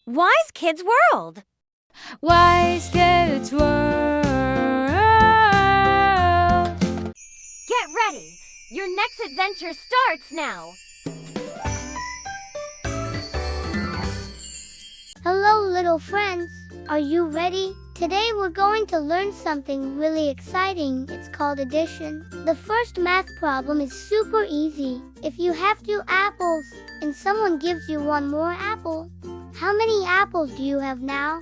Wise Kids World. Wise Kids World. Get ready. Your next adventure starts now. Hello, little friends. Are you ready? Today we're going to learn something really exciting. It's called addition. The first math problem is super easy. If you have 2 apples and someone gives you 1 more apple, how many apples do you have now?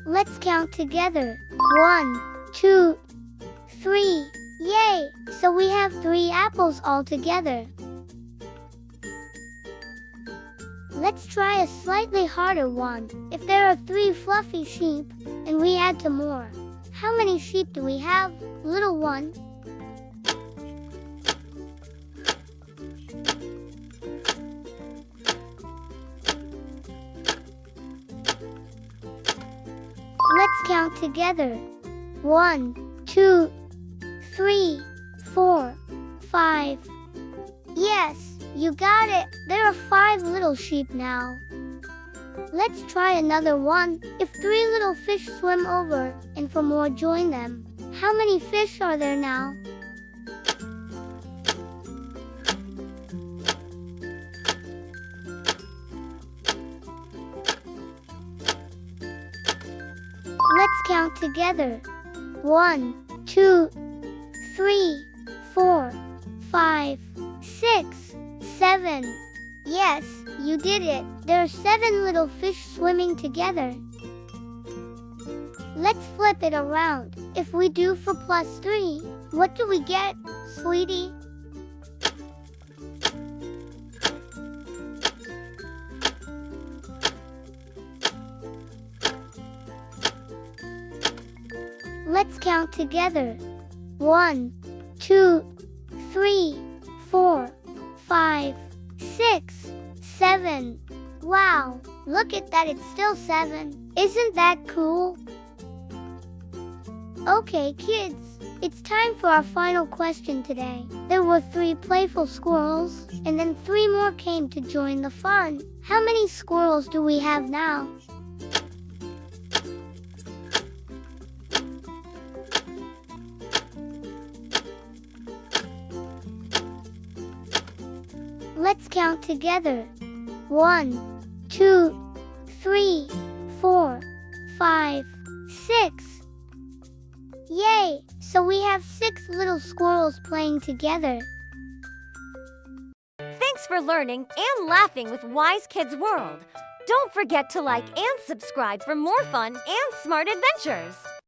Let's count together. 1, 2, 3. Yay! So we have 3 apples altogether. Let's try a slightly harder one. If there are 3 fluffy sheep and we add 2 more, how many sheep do we have, little one? Let's count together. 1, 2, 3, 4, 5. Yes, you got it. There are 5 little sheep now. Let's try another one. If 3 little fish swim over and 4 more join them, how many fish are there now? Let's count together. 1, 2, 3, 4, 5, 6, 7. Yes, you did it. There are 7 little fish swimming together. Let's flip it around. If we do 4 plus 3, what do we get, sweetie? Let's count together. 1, 2, 3, 4, 5, 6, 7. Wow, look at that, it's still 7. Isn't that cool? Okay, kids, it's time for our final question today. There were 3 playful squirrels, and then 3 more came to join the fun. How many squirrels do we have now? Let's count together. 1, 2, 3, 4, 5, 6. Yay! So we have 6 little squirrels playing together. Thanks for learning and laughing with Wise Kids World. Don't forget to like and subscribe for more fun and smart adventures.